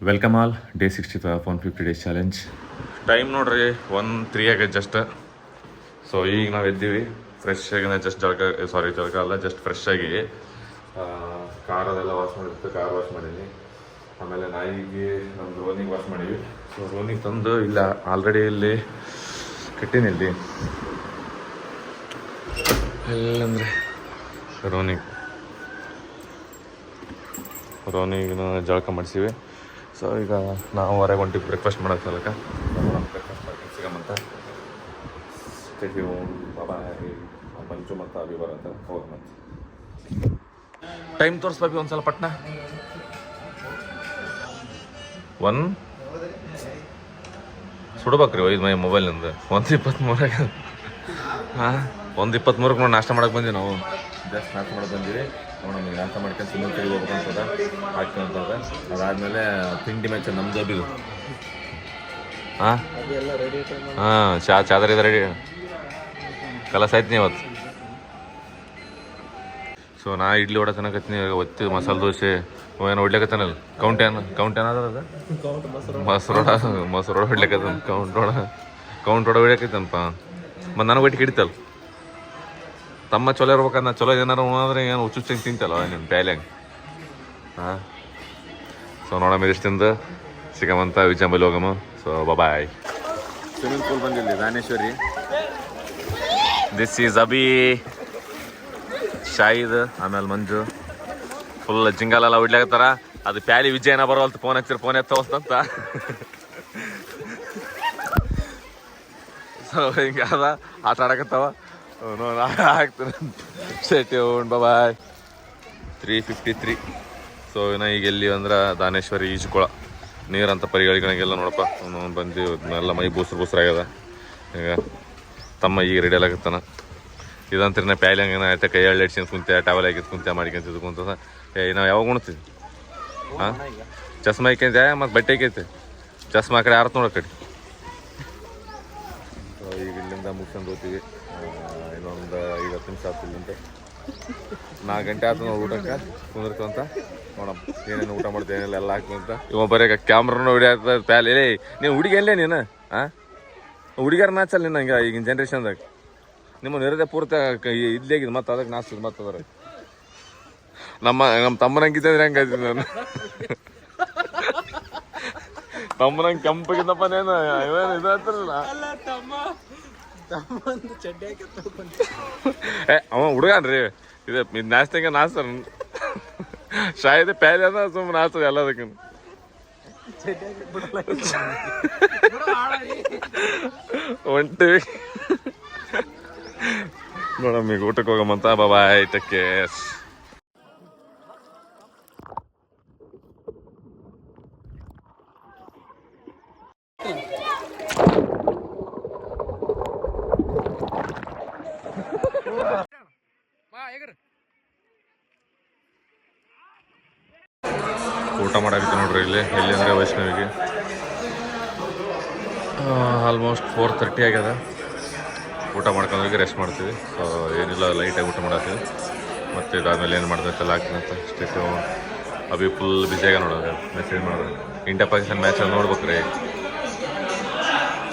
Welcome all day 65 150 days challenge. Time ನೋಡ್ರಿ 1:03 ಆಗೈತೆ just. So ಈಗ ನಾವು ಎದ್ದೀವಿ ಫ್ರೆಶ್ ಆಗಿ, ಜಸ್ಟ್ ಜಳಕ ಅಲ್ಲ, ಜಸ್ಟ್ ಫ್ರೆಶ್ ಆಗಿ ಕಾರದೆಲ್ಲ ವಾಶ್ ಮಾಡಿರುತ್ತೆ, ಕಾರ್ ವಾಶ್ ಮಾಡೀನಿ. ಆಮೇಲೆ ನಾಯಿಗೆ ನಮ್ದು ರೋನಿಗೆ ವಾಶ್ ಮಾಡೀವಿ. ಸೊ ರೋನಿಗೆ ತಂದು ಇಲ್ಲ ಆಲ್ರೆಡಿ ಇಲ್ಲಿ ಕಟ್ಟೀನಿ. ಇಲ್ಲಿ ಎಲ್ಲಂದರೆ ರೋನಿಗೆ ಜಳಕ ಮಾಡಿಸಿವಿ. ಸೊ ಈಗ ನಾವು ಹೊರಗೆ ಹೊಂಟಿವಿ ಬ್ರೇಕ್ಫಾಸ್ಟ್ ಮಾಡೋಕ್ಕೆ ಸಲಕ. ಬ್ರೇಕ್ಫಾಸ್ಟ್ ಮಾಡ್ಕೊಂಡು ಸಿಗಮ್ಮಂತ ಬಾಬಾ ಮಂಚು ಮತ್ತು ಅಭಿ ಬರಂತ ಹೋಗಿ ಮತ್ತೆ ಟೈಮ್ ತೋರಿಸ್ಬೇಕು ಒಂದ್ಸಲ ಪಟ್ನ. 1 ಸುಡ್ಬೇಕ್ರಿ ಒಯ್ದು ಮೈ ಮೊಬೈಲಿಂದ 1:23. ಹಾಂ 1:23 ನೋಡಿ ನಾಷ್ಟ ಮಾಡಕ್ಕೆ ಬಂದೀವಿ ನಾವು. ಜಸ್ಟ್ ನಾಷ್ಟ ಮಾಡಕ್ಕೆ ಬಂದಿವಿ. ನಮಗೆ ನಾಷ್ಟ ಮಾಡ್ಕೊಂಡು ಸಿನಿಮಾ ಕೈ ಹೋಗ್ಬೇಕಂತದ ಆಗ್ತಂತದ. ಅದಾದಮೇಲೆ ತಿಂಡಿ ಮ್ಯಾಚ್ ನಮ್ದು ಅಭಿದು. ಹಾಂ ಚಾದರ್ ಇದೆ ರೆಡಿ, ಕಲಸ ಆಯ್ತು ಇವತ್ತು. ಸೊ ನಾ ಇಡ್ಲಿ ವಡೆ ತಿನ್ನಕತ್ತೀನಿ. ಒತ್ತಿ ಮಸಾಲೆ ದೋಸೆ ಏನೋ ಹೊಡ್ಲಿಕತ್ತಾನಲ್ಲ, ಕೌಂಟ್ ಏನದ ಅದು ಮೊಸರು ಹೊಡ್ಲಿಕತ್ತಾನ. ಕೌಂಟ್ ವಡೆ ಹೊಡ್ಯಾಕೈತನಪ್ಪ. ಮತ್ತು ನನಗೆ ಒಟ್ಟಿಗೆ ಹಿಡಿತಲ್ಲ ತಮ್ಮ ಚಲೋ ಇರ್ಬೇಕಂದ. ಚಲೋ ಏನಾರು ಉಣಾದ್ರೆ ಏನು ಹುಚ್ಚುಚ್ಚಂಗೆ ತಿಂತಲ್ಲ ನೀನು ಪ್ಯಾಲ್ಯಾಂಗ. ಹಾಂ ಸೊ ನೋಡಮ್ಮ ಇಷ್ಟಿಂದ ಸಿಗಮಂತ ವಿಜಂಬಲ್ಲಿ ಹೋಗಮ್ಮ. So bye. ಸ್ವಿಮ್ಮಿಂಗ್ ಪೂಲ್ ಬಂದಿಲ್ಲ ದಾನೇಶ್ವರಿ. ದಿಸ್ ಈಸ್ ಅಬಿ, ಶಾಹಿದ್, ಆಮೇಲೆ ಮಂಜು. ಫುಲ್ ಜಿಂಗಲೆಲ್ಲ ಹೊಡ್ಲಾಕತ್ತಾರ. ಅದು ಪ್ಯಾಲಿ ವಿಜಯನ ಬರೋಲ್ತು. ಫೋನ್ ಹಚ್ಚಿರ ಫೋನ್ ಎತ್ತವಸ್ತಂತ. ಸೊ ಹಿಂಗೆ ಅದ ಆಟ ಆಡಕತ್ತಾವ. ಆಗ್ತದೆ ಸೆಟ್ ಬಾಯ್. 3:53. ಸೊ ಇನ್ನು ಈಗ ಎಲ್ಲಿ ಅಂದ್ರೆ ದಾನೇಶ್ವರಿ ಈಜುಕೊಳ ನೀರಂತ ಪರಿಗಳಿಗೆಲ್ಲ ನೋಡಪ್ಪ ಬಂದು ಎಲ್ಲ ಮೈ ಬೂಸ್ರಾಗ್ಯದ. ಈಗ ತಮ್ಮ ಈಗ ರೆಡಿ ಆಗತ್ತಾನ. ಇದಂತ್ರಿನ ಪ್ಯಾಲಿಂಗನ ಆಯ್ತಾ ಕೈ ಎಳ್ಳು ಹಿಡ್ಸ್ಕೊಂಡು ಕುಂತೆ, ಟವಲ್ ಹಾಕಿದ್ ಕುಂತೆ ಮಾಡ್ಕೊಂತಿದ್ದು ಕುಂತದ. ನಾವು ಯಾವಾಗ ಉಣ್ತೀವಿ? ಹಾಂ ಚಸ್ಮಾ ಹಾಕ್ಯಂತೆ ಮತ್ತು ಬಟ್ಟೆ ಹಾಕೈತೆ. ಚಸ್ಮಾ ಆ ಕಡೆ ಆರ್ತ ನೋಡೋ ಕಡೆ. ಈಗ ಇಲ್ಲಿಂದ ಮುಗಿಸ್ಕೊಂಡು ಹೋಗ್ತೀವಿ. ಇನ್ನೊಂದು 50 ನಿಮಿಷ ಆಗ್ತಿಲ್ಲ ಅಂತ 4 ಗಂಟೆ ಆಯ್ತು ನಾವು ಊಟಕ್ಕೆ ಕುಂದಿರ್ತಂತ. ನೋಡಮ್ಮ ಏನೇನು ಊಟ ಮಾಡ್ತೀವಿ, ಏನೆಲ್ಲ ಎಲ್ಲ ಹಾಕ್ತಂತ. ಇವ ಬರೀ ಕ್ಯಾಮ್ರನ ಹೊಡಿಯಾಗ್ತದೆ ಪ್ಯಾಲ್. ಏ ನೀನು ಹುಡುಗಿ ಅಲ್ಲೇ ನೀನು? ಹಾಂ ಹುಡುಗಿಯರ ನಾಚಲ್ಲ ನಿನ್ನ ಹಂಗೆ ಈಗಿನ ಜನ್ರೇಷನ್ದಾಗ. ನಿಮ್ಮ ನಿರದೆ ಪೂರ್ತಿ ಇದ್ಲೇಗಿದೆ. ಮತ್ತು ಅದಕ್ಕೆ ನಾಚ್ತದೆ. ಮತ್ತು ಅದರ ನಮ್ಮ ತಮ್ಮನಂಗಿದ್ದಂದ್ರೆ ಹೆಂಗಾಯ್ತು ನಾನು. ತಮ್ಮನಂಗೆ ಕೆಂಪಗಿದ್ದಪ್ಪ ನೇನು ಇವೇನು ಇದಾಗ್ತಿರಲ್ಲ. ಅವ ಹುಡುಗನ್ರಿ ಇದು ನಾಚ್ತಂಗೆ ನಾಚ್ತಾರ. ಶಾಯದ ಪ್ಯಾಲಿ ಅದ ಸುಮ್ಮನೆ ನಾಚ್ತದೆ ಎಲ್ಲದಕ್ಕೂ. ಹೊಂಟಿವಿ ನೋಡಮ್ಮ ಈಗ ಊಟಕ್ಕೆ ಹೋಗಮ್ಮಂತ. ಬಾಯ್, ಟೇಕ್ ಕೇರ್. ಊಟ ಮಾಡಾಕತ್ತಿ ನೋಡ್ರಿ ಎಲ್ಲಿ ಅಂದರೆ ವೈಷ್ಣವಿಗೆ. ಆಲ್ಮೋಸ್ಟ್ 4:30 ಆಗ್ಯದ. ಊಟ ಮಾಡ್ಕೊಂಡೋಗಿ ರೆಸ್ಟ್ ಮಾಡ್ತೀವಿ. ಸೊ ಏನಿಲ್ಲ, ಲೈಟಾಗಿ ಊಟ ಮಾಡತ್ತೀವಿ. ಮತ್ತು ಇದಾದ್ಮೇಲೆ ಏನು ಮಾಡ್ದಕ್ಕೆಲ್ಲ ಆಗ್ತೀನಿ ಅಂತ ಸ್ಟೇಟ್. ಅಭಿ ಫುಲ್ ಬಿಸಿಯಾಗ ನೋಡೋದು, ಮೆಸೇಜ್ ಮಾಡೋದು. ಇಂಡಿಯಾ ಪಾಕಿಸ್ತಾನ ಮ್ಯಾಚ್ ನೋಡ್ಬೇಕ್ರಿ.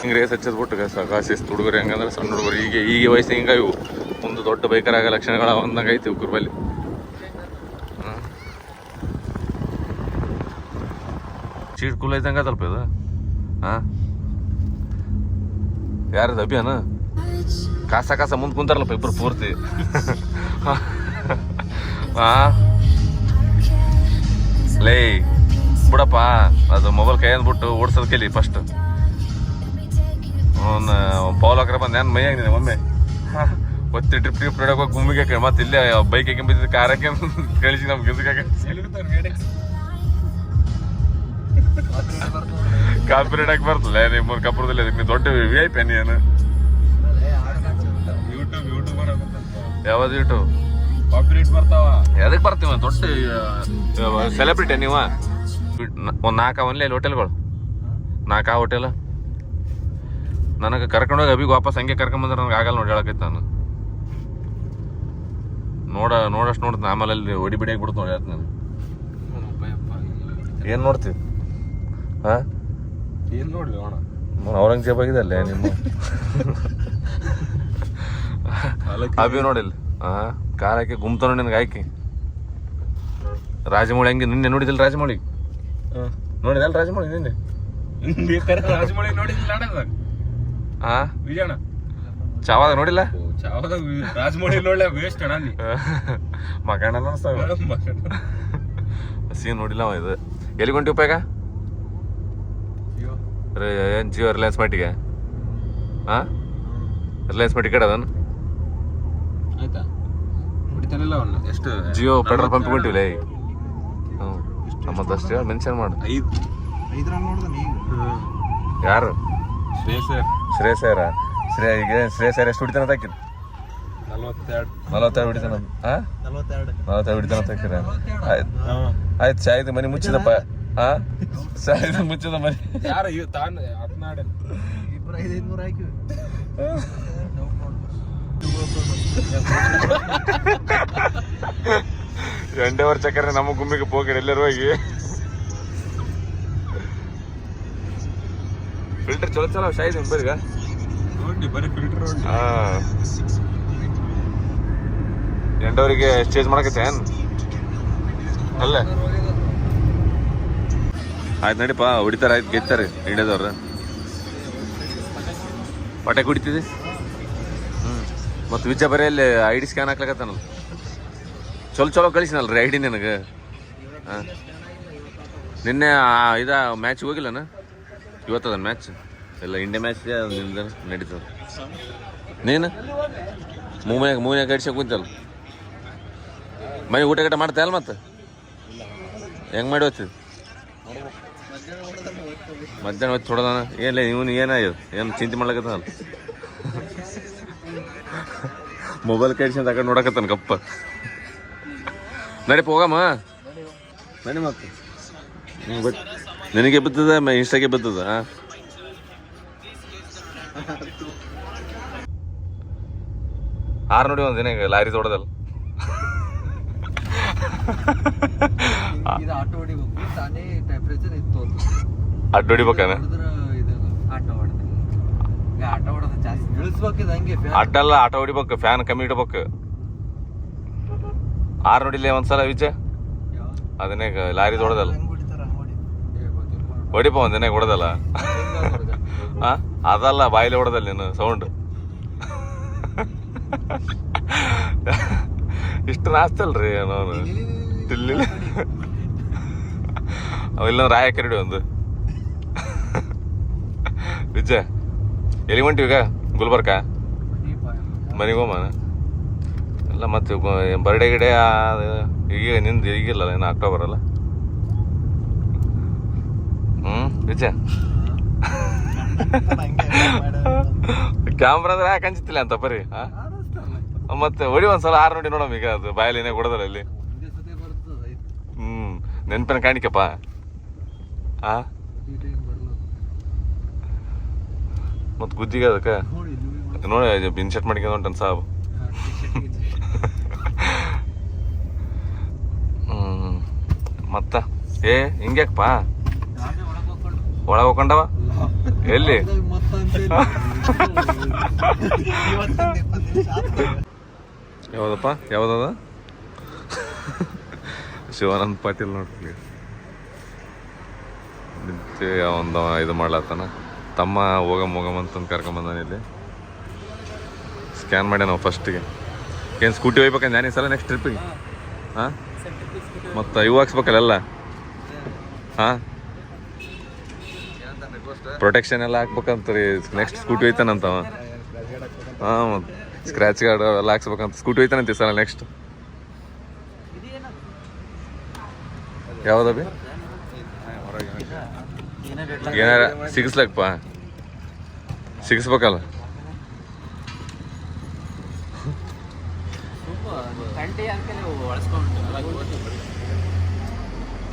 ಹಿಂಗೆ ರೇಸ್ ಹಚ್ಚದ್ಬಿಟ್ಟು ಸಾಕಾಸಿಸ್ತು ಹುಡುಗರು. ಹೆಂಗಂದ್ರೆ ಸಣ್ಣ ಹುಡುಗರು ಈಗ ವಯಸ್ಸು ಹಿಂಗೆ ಇವು ಒಂದು ದೊಡ್ಡ ಬೈಕರಾಗ ಲಕ್ಷಣಗಳು ಒಂದಂಗೆ ಐತಿ ಇವ್ರ ಬಲ್ಲಿ. ಚೀಟ್ ಕೂಲ್ ಐತಂಗ ತಲ್ಪ ಇದು. ಹಾಂ ಯಾರದು ಅಭಿಯಾನ? ಕಾಸ ಮುಂದೆ ಕುಂತಾರಲ್ಲಪ್ಪ ಇಬ್ಬರು ಪೂರ್ತಿ. ಹಾಂ ಲೇ ಬಿಡಪ್ಪ, ಅದು ಮೊಬೈಲ್ ಕೈ ಅಂದ್ಬಿಟ್ಟು ಓಡಿಸೋದು ಕೇಳಿ ಫಸ್ಟ್. ಪೌಲ್ ಹಾಕ್ರೆ ಬಂದು ಏನು ಮೈಯಾಗ ನೀನು ಒಮ್ಮೆ ಒತ್ತಿ ಟ್ರಿಪ್ ಹೊಡೋಕೆ ಹೋಗಿ ಗುಮ್ಮಿಗೆ ಮತ್ತೆ ಇಲ್ಲೇ ಬೈಕ್ ಹಾಕಿ ಬಿದ್ದಿದ್ದು ಕಾರಕ್ಕೆ ಕಳಿಸಿ ನಮ್ಗೆ ಗಿದ್ಕಾಗ ಕಾಪಿರೇಟ್ ಹಾಕಿ ಬರ್ತಲ್ಲ ನಿಮ್ಮ ಕಪ್ಪರದಲ್ಲಿ. ಅದಕ್ಕೆ ನೀವು ದೊಡ್ಡ VIP ನೀನು. ಯಾವ್ದು ಯೂಟ್ಯೂಬ್ ಕಾಪಿರೇಟ್ ಬರ್ತಾವ? ಎದಕ್ಕೆ ಬರ್ತೀವ? ದೊಡ್ಡ ಸೆಲೆಬ್ರಿಟಿ ನೀವ. ಒಂದು 4 ಅವನ್ಲಿ ಅಲ್ಲಿ ಹೋಟೆಲ್ಗಳು, 4 ಹೋಟೆಲ್. ನನಗೆ ಕರ್ಕೊಂಡೋಗಿ ಅಭಿಗೆ ವಾಪಸ್ ಹಂಗೆ ಕರ್ಕೊಂಬಂದ್ರೆ ನನಗೆ ಆಗಲ್ಲ ನೋಡಿ, ಹೇಳಕೈತೆ ನಾನು. ನೋಡಷ್ಟು ನೋಡ್ತೀನಿ. ಆಮೇಲೆ ಅಲ್ಲಿ ಹೊಡಿ ಬಿಡಿಯಾಗಿ ಬಿಡ್ತು ನೋಡಿ. ನಾನು ಏನು ನೋಡ್ತೀವಿ? ಹಾಂ ಏನು ನೋಡ್ಲಿ ಅಣ್ಣ ಔರಂಗಜೇಬ್ ಆಗಿದೆ ಅಲ್ಲೇ ನಿಮ್ಮ ಅಭಿ ನೋಡಿಲ್ಲ ಹಾಂ ಕಾಲಕ್ಕೆ ಗುಮ್ತಾನೋ ನಿನಗೆ ಆಯ್ಕೆ ರಾಜಮೌಳಿ ಹಂಗೆ ನಿನ್ನೆ ನೋಡಿದಿಲ್ಲ ರಾಜಮೌಳಿ ನೋಡಿದಲ್ಲ ರಾಜಮೌಳಿ ನಿನ್ನೆ ರಾಜಮೌಳಿ ನೋಡಿದಿಲ್ಲ ಹಾಂ ವಿಜಯಣ್ಣ ಚಾವಾದ ನೋಡಿಲ್ಲ ಚಾವದಾಗ ರಾಜಮೌಳಿ ನೋಡ್ಲ ವೇಸ್ಟ್ ಅಣ್ಣ ನೀ ಮಗಣ್ಣ ಅನಿಸ್ತಾವ ಸೀನ್ ನೋಡಿಲ್ಲ ಅವ ಇದು ಎಲ್ಲಿ ಕೊಂಟಿ ಉಪಯೋಗ ಏನು ಜಿಯೋ ರಿಲಯನ್ಸ್ ಮಟ್ಟಿಗೆ ಹಾಂ ರಿಲಯನ್ಸ್ ಮಟ್ಟಿ ಕಡೆ ಅದನ್ನು ಆಯ್ತಾ ಬಿಡ್ತಾನಿಲ್ಲ ಅವನ್ನ ಎಷ್ಟು ಜಿಯೋ ಪೆಟ್ರೋಲ್ ಪಂಪ್ ಕೊಂಡಿಲ್ಲ ಹ್ಞೂ ನಮ್ಮದಷ್ಟು ಮೆನ್ಷನ್ ಮಾಡು 5 ರನ್ ನೋಡ್ದ ನೀ ಯಾರು ಶ್ರೇಯಸ್ ಈಗ ಶ್ರೇಯಸ್ ಎಷ್ಟು ಹೊಡಿತಾನ ಹಾಕಿದ್ 42 ಹೊಡಿತಾನ ಹಾಂ 42 ಹೊಡಿತಾನ ಹಾಕಿರ ಆಯ್ತು ಶಾಯ್ದು ಮನೆ ಮುಚ್ಚಿದಪ್ಪ ಹಾಂ ಶಾಯ್ದು ಮುಚ್ಚಿದ ಮನೆ ಯಾರು ತಾನು ಹತ್ನಾಡ ಇಬ್ಬರು 500 ಹಾಕಿ ಎಂಟೇ ವರ್ಷ ಚಕ್ಕರೆ ನಮ್ಮ ಗುಮ್ಮಿಗೆ ಹೋಗಿರಿ ಎಲ್ಲರೂ ಹೋಗಿ ಫಿಲ್ಟರ್ ಚಲೋ ಚಲೋ ಶಾಯ್ದು ಬರೀಗ ನೋಡಿ ಬರೀ ಫಿಲ್ಟರ್ ಹಾಂ ಎಂಟವರಿಗೆ ಚೇಂಜ್ ಮಾಡಕತ್ತೆ ಏನು ಅಲ್ಲ ಆಯ್ತು ನಡಿಪ ಹೊಡಿತಾರೆ ಆಯ್ತು ಗೆತ್ತಾರೆ ಇಂಡಿಯಾದವ್ರು ಪಟಾಕಿ ಹೊಡಿತಿದ್ದೆ ಮತ್ತು ವಿಜಯ ಬರೆಯಲ್ಲಿ ಐ ಡಿ ಸ್ಕ್ಯಾನ್ ಹಾಕ್ಲಕತ್ತಾನಲ್ಲ ಚಲೋ ಕಳಿಸಿನಲ್ಲ ರೀ ಐ ಡಿ ನನಗೆ ಹಾಂ ನಿನ್ನೆ ಇದು ಮ್ಯಾಚ್ ಹೋಗಿಲ್ಲನ ಇವತ್ತದ ಮ್ಯಾಚ್ ಇಲ್ಲ ಇಂಡಿಯಾ ಮ್ಯಾಚ್ ನಿಮ್ದು ನಡೀತದೆ ನೀನು ಮೂವಿನಾಗ ಗಡಿಸ್ಯಾಗ ಕುಂತಲ್ಲ ಮನೆ ಊಟ ಗೀಟ ಮಾಡ್ತಾ ಅಲ್ಲ ಮತ್ತೆ ಹೆಂಗೆ ಮಾಡಿ ಹೋಗ್ತಿದ್ ಮಧ್ಯಾಹ್ನ ಹೊತ್ತು ಹೊಡೆದಾನ ಏನಿಲ್ಲ ಇವನು ಏನಾಗ್ಯದ ಏನು ಚಿಂತೆ ಮಾಡ್ಲಕತ್ತಾನಲ್ಲ ಮೊಬೈಲ್ ಕಡಿಸ್ಕೊಂಡು ಆ ಕಡೆ ನೋಡಕತ್ತಾನ ಕಪ್ಪ ನಡಿಪ ಹೋಗಮ್ಮ ನಡಿ ಮತ್ತೆ ನಿನಗೆ ಬಿದ್ದದ ಇನ್ಸ್ಟಾಗೆ ಬಿದ್ದದ ಹಾಂ ನೋಡಿ ಒಂದು ದಿನ ಲಾರಿ ತೋಡದಲ್ಲ ಅಡ್ಡ ಹೊಡಿಬೇಕಾನ ಅಡ್ಡಲ್ಲ ಆಟೋ ಹೊಡಿಬೇಕು ಫ್ಯಾನ್ ಕಮ್ಮಿ ಇಡ್ಬೇಕು ನೋಡಿಲ್ಲ ಒಂದ್ಸಲ ವಿಜಯ್ ಅದನ್ನೇ ಲಾರಿ ತೊಡದಲ್ಲ ಹೊಡಿಪ ಒಂದಿನಾಗ ಹೊಡೆದಲ್ಲ ಅದಲ್ಲ ಬಾಯಿಲೆ ಹೊಡೆದಲ್ಲ ನೀನು ಸೌಂಡ್ ಇಷ್ಟು ನಾಸ್ತಲ್ರಿ ಅವನು ತಿಲ್ಲಿಲ್ಲ ಅವೆಲ್ಲ ರಾಯ ಕರಡಿ ಒಂದು ವಿಜಯ್ ಎಲ್ಲಿ ಹೊಂಟಿವಿ ಈಗ ಗುಲ್ಬರ್ಗ ಮನೆಗೆ ಹೋಮ ಎಲ್ಲ ಮತ್ತೆ ಬರ್ಡೇ ಗಿಡೇ ಈಗ ನಿಂದು ಈಗಿಲ್ಲ ಇನ್ನು ಅಕ್ಟೋಬರ್ ಅಲ್ಲ ವಿಜಯ್ ಕ್ಯಾಮ್ರಾ ಅಂದ್ರೆ ಯಾಕೆ ಅಂಜಿತಿಲ್ಲ ಅಂತ ಬರೀ ಮತ್ತೆ ಹೊಡಿ ಒಂದ್ಸಲ ನೋಡಿ ನೋಡಮ್ ಈಗ ಅದು ಬಾಯಲಿನೇ ಕೊಡದಲ್ಲ ಇಲ್ಲಿ ನೆನಪಿನ ಕಾಣಿಕಪ್ಪ ಮತ್ ಗುದ್ದಿಗೆ ಅದಕ್ಕೆ ನೋಡಿ ಇನ್ಶರ್ಟ್ ಮಾಡ್ಕೊಂಡು ಹೊಂಟನ್ ಸಾಬ್ ಮತ್ತ ಹಿಂಗ್ಯಾಕಪ್ಪ ಒಳಗೆ ಹೋಗ್ಕೊಂಡವ ಎಲ್ಲಿ ಯಾವ್ದಪ್ಪ ಯಾವ್ದದ ಶಿವಾನಂದ ಪಾಟೀಲ್ ನೋಡ್ರಿ ನಿಂತೆ ಒಂದು ಇದು ಮಾಡ್ಲತ್ತಾನ ತಮ್ಮ ಹೋಗಮ್ಮ ಅಂತಂದು ಕರ್ಕೊಂಬಂದಾನ ಇಲ್ಲಿ ಸ್ಕ್ಯಾನ್ ಮಾಡ್ಯ ನಾವು ಫಸ್ಟಿಗೆ ಏನು ಸ್ಕೂಟಿ ಹೋಗ್ಬೇಕಂತ ನಾನು ಈ ಸಲ ನೆಕ್ಸ್ಟ್ ಟ್ರಿಪ್ಪಿಗೆ ಹಾಂ ಮತ್ತು ಇವು ಹಾಕ್ಸ್ಬೇಕಲ್ಲ ಹಾಂ ಪ್ರೊಟೆಕ್ಷನ್ ಎಲ್ಲ ಹಾಕ್ಬೇಕಂತ ರೀ ನೆಕ್ಸ್ಟ್ ಸ್ಕೂಟಿ ಹೋಯ್ತಾನಂತವ ಹಾಂ ಮತ್ತು ಸ್ಕ್ರ್ಯಾಚ್ ಗಾರ್ಡ್ ಎಲ್ಲ ಹಾಕ್ಸ್ಬೇಕಂತ ಸ್ಕೂಟಿ ಹೋಯ್ತಾನಂತ ಈ ಸಲ ನೆಕ್ಸ್ಟ್ ಯಾವ್ದ ಬಿ ಏನಾರ ಸಿಗಿಸ್ಲಕ್ಕಪ್ಪ ಸಿಗಿಸ್ಬೇಕಲ್ಲ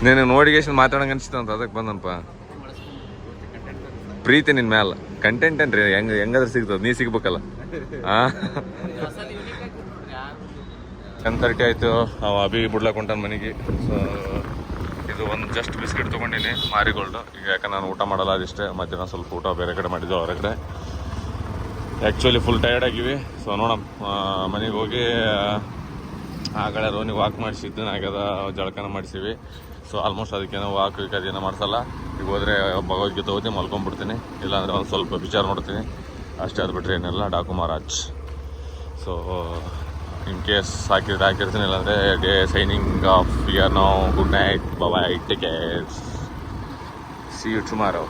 ನೀನು ನೋಡಿಗೇಶನ್ ಮಾತಾಡಂಗೆ ಅನ್ಸಿತ್ತಂತ ಅದಕ್ಕೆ ಬಂದನಪ್ಪ ಪ್ರೀತಿ ನಿನ್ನ ಮ್ಯಾಲ ಕಂಟೆಂಟ್ ಏನ್ರಿ ಹೆಂಗಾದ್ರೆ ಸಿಗ್ತದೆ ನೀ ಸಿಗ್ಬೇಕಲ್ಲ ಹಾಂ 10:30 ಆಯಿತು ಅವ ಅಭಿ ಬಿಡ್ಲಾಕ್ ಹೊಂಟಾನ ಮನೆಗೆ ಸೊ ಇದು ಒಂದು ಜಸ್ಟ್ ಬಿಸ್ಕೆಟ್ ತೊಗೊಂಡಿನಿ ಮಾರಿಗೋಲ್ಡು. ಈಗ ಯಾಕೆ ನಾನು ಊಟ ಮಾಡಲ್ಲ ಅದಿಷ್ಟೇ, ಮಧ್ಯಾಹ್ನ ಸ್ವಲ್ಪ ಊಟ ಬೇರೆ ಕಡೆ ಮಾಡಿದ್ವಿ ಹೊರಗಡೆ. ಆ್ಯಕ್ಚುಲಿ ಫುಲ್ ಟಯರ್ಡ್ ಆಗಿವಿ. ಸೊ ನೋಡೋಣ, ಮನೆಗೆ ಹೋಗಿ ಆಗಲೇ ರೋನಿಗೆ ವಾಕ್ ಮಾಡಿಸಿದ್ದು ಆಗ್ಯದ, ಜಳಕನ ಮಾಡಿಸಿವಿ. ಸೊ ಆಲ್ಮೋಸ್ಟ್ ಅದಕ್ಕೇನೋ ವಾಕ್ ಅದೇನೋ ಮಾಡಿಸಲ್ಲ. ಈಗ ಹೋದರೆ ಭಗವದ್ಗೀತೆ ಓದಿ ಮಲ್ಕೊಂಡ್ಬಿಡ್ತೀನಿ, ಇಲ್ಲಾಂದರೆ ಒಂದು ಸ್ವಲ್ಪ ವಿಚಾರ ನೋಡ್ತೀನಿ ಅಷ್ಟೇ. ಅದು ಬಿಟ್ಟರೆ ಏನಿಲ್ಲ. Daaku Maharaaj. So in case ಹಾಕಿರ್ತೀನಿ, ಇಲ್ಲಾಂದರೆ day signing off. We are now. Good night, bye, take care, see you tomorrow.